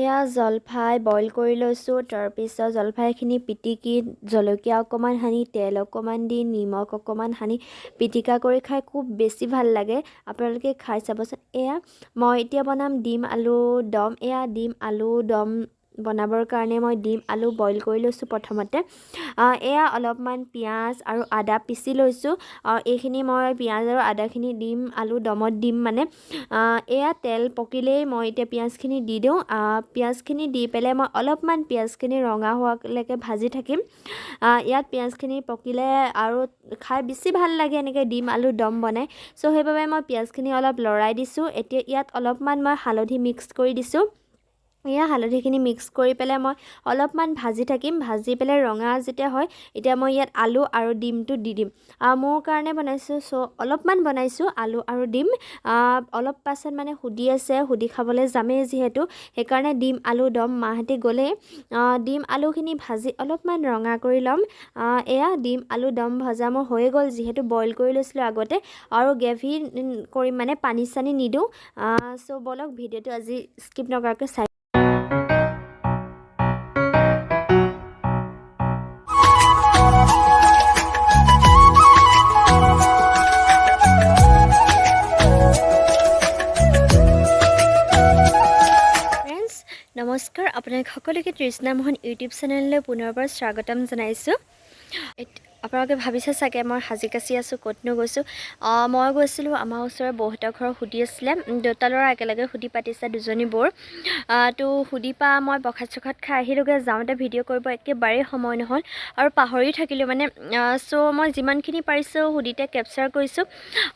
এয়া জলফাই বইল কৰি লৈছোঁ। তাৰপিছত জলফাইখিনি পিটিকি জলকীয়া অকণমান সানি তেল অকণমান দি নিমখ অকণমান সানি পিটিকা কৰি খাই খুব বেছি ভাল লাগে। আপোনালোকে খাই চাবচোন। মই এতিয়া বনাম ডিম আলু দম। ডিম আলু দম বনাবৰ কাৰণে মই ডিম আলু বইল কৰি লৈছোঁ প্ৰথমতে। অলপমান পিঁয়াজ আৰু আদা পিচি লৈছোঁ। এইখিনি মই পিঁয়াজ আৰু আদাখিনি ডিম আলু দমত দিম মানে। তেল পকিলেই মই এতিয়া পিঁয়াজখিনি দি দিওঁ। পিঁয়াজখিনি দি পেলাই মই অলপমান পিঁয়াজখিনি ৰঙা হোৱালৈকে ভাজি থাকিম। ইয়াত পিঁয়াজখিনি পকিলে আৰু খাই বেছি ভাল লাগে এনেকৈ ডিম আলু দম বনাই। চ' সেইবাবে মই পিঁয়াজখিনি অলপ লৰাই দিছোঁ। এতিয়া ইয়াত অলপমান মই হালধি মিক্স কৰি দিছোঁ। হালধিখিনি মিক্স কৰি পেলাই মই অলপমান ভাজি থাকিম। ভাজি পেলাই ৰঙা যেতিয়া হয় এতিয়া মই ইয়াত আলু আৰু ডিমটো দি দিম। মোৰ কাৰণে বনাইছোঁ, চ' অলপমান বনাইছোঁ আলু আৰু ডিম। অলপ পাছত মানে সুধি আছে, সুধি খাবলৈ যামেই যিহেতু, সেইকাৰণে ডিম আলু দম মাহঁতি গ'লেই ডিম আলুখিনি ভাজি অলপমান ৰঙা কৰি ল'ম। ডিম আলু দম ভজা মোৰ হৈয়ে গ'ল, যিহেতু বইল কৰি লৈছিলোঁ আগতে, আৰু গ্ৰেভি কৰি মানে পানী চানী নিদিওঁ। চ' ব'লক ভিডিঅ'টো আজি স্কিপ নকৰাকৈ চাই। নমস্কাৰ, আপোনালোক সকলোকে তৃষ্ণা মোহন ইউটিউব চেনেললৈ পুনৰবাৰ স্বাগতম জনাইছোঁ। আপোনালোকে ভাবিছে চাগে মই সাজি কাচি আছোঁ, ক'তনো গৈছোঁ। মই গৈছিলোঁ আমাৰ ওচৰৰ বৌহঁতৰ ঘৰৰ সুধি আছিলে। দেউতা ল'ৰা একেলগে সুধি পাতিছে, দুজনী বৌৰ। তো সুধি পা মই প্ৰসাদ চসাদ খাই আহিলোগৈ। যাওঁতে ভিডিঅ' কৰিব একেবাৰেই সময় নহ'ল আৰু পাহৰি থাকিলোঁ মানে। চ' মই যিমানখিনি পাৰিছোঁ সুধিতে কেপচাৰ কৰিছোঁ।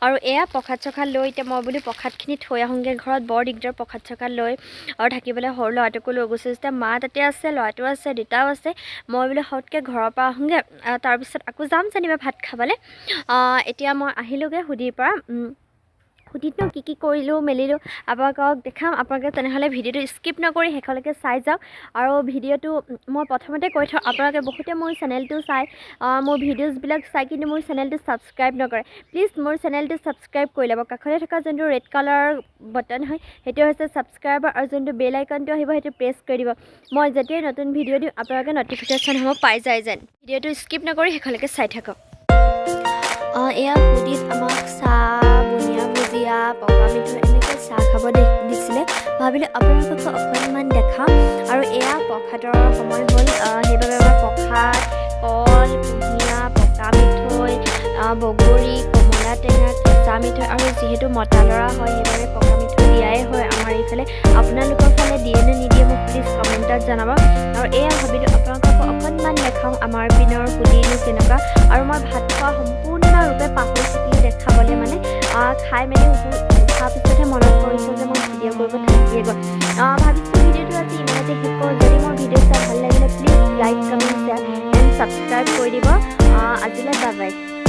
আৰু প্ৰসাদ চসাদ লৈ এতিয়া মই বোলো প্ৰসাদখিনি থৈ আহোঁগৈ ঘৰত। বৰ দিগদাৰ প্ৰসাদ চসাদ লৈ আৰু থাকিবলৈ। সৰু ল'ৰাটোকো লৈ গৈছোঁ যেতিয়া মা তাতে আছে, ল'ৰাটো আছে, দেউতাও আছে। মই বোলো সৎকৈ ঘৰৰ পৰা আহোঁগৈ, তাৰপিছত আকৌ যাম যেনিবা ভাত খাবলৈ। এতিয়া মই আহিলোগৈ সুধিৰ পৰা। সুধিতনো কি কৰিলোঁ মেলিলোঁ আপোনালোকক দেখাম। আপোনালোকে তেনেহ'লে ভিডিঅ'টো স্কিপ নকৰি শেষলৈকে চাই যাওক। আৰু ভিডিঅ'টো মই প্ৰথমতে কৈ থওঁ, আপোনালোকে বহুতে মোৰ চেনেলটো চাই, মোৰ ভিডিঅ'জবিলাক চাই, কিন্তু মোৰ চেনেলটো ছাবস্ক্ৰাইব নকৰে। প্লিজ মোৰ চেনেলটো ছাবস্ক্ৰাইব কৰি ল'ব। কাষতে থকা যোনটো ৰেড কালাৰ বটন হয় সেইটো হৈছে ছাবস্ক্ৰাইবাৰ, আৰু যোনটো বেল আইকনটো আহিব সেইটো প্ৰেছ কৰি দিব। মই যেতিয়াই নতুন ভিডিঅ' দিওঁ আপোনালোকে ন'টিফিকেশ্যনসমূহ পাই যায় যেন। ভিডিঅ'টো স্কিপ নকৰি শেষলৈকে চাই থাকক। সুধিত আমাক চাহ, বুনিয়া ভুজিয়া, পকা মিঠৈ এনেকৈ চাহ খাব দিছিলে। ভাবিলোঁ আপোনালোককো অকণমান দেখাম। আৰু প্ৰসাদৰ সময় হ'ল, সেইবাবে মই প্ৰসাদ, কল, কুঁহিয়া, পকা মিঠৈ, বগৰী, কমলা টেঙা, কেঁচা মিঠৈ, আৰু যিহেতু মতা ল'ৰা হয় সেইবাবে পকা মিঠৈ দিয়াই হয় আমাৰ এইফালে। আপোনালোকৰ ফালে দিয়ে নে নিদিয়ে মোক প্লিজ কমেণ্টত জনাব। আৰু ভাবিলোঁ আপোনালোককো অকণমান দেখাওঁ আমাৰ পিনৰ সুধিনো কেনেকুৱা। আৰু মই ভাত খোৱা সম্পূৰ্ণৰূপে পাহৰি থাকিলোঁ দেখাবলৈ মানে। খাই মেলি উঠাৰ পিছতহে মনত পৰিছোঁ যে মই ভিডিঅ' কৰিব থাকিয়ে গ'ল। ভাবিছোঁ ভিডিঅ'টো আজি ইমানতে শেষ কৰোঁ। যদি মোৰ ভিডিঅ' চাই ভাল লাগিলে please like, comment, share and subscribe কৰি দিব। আজিলৈ বাই বাই।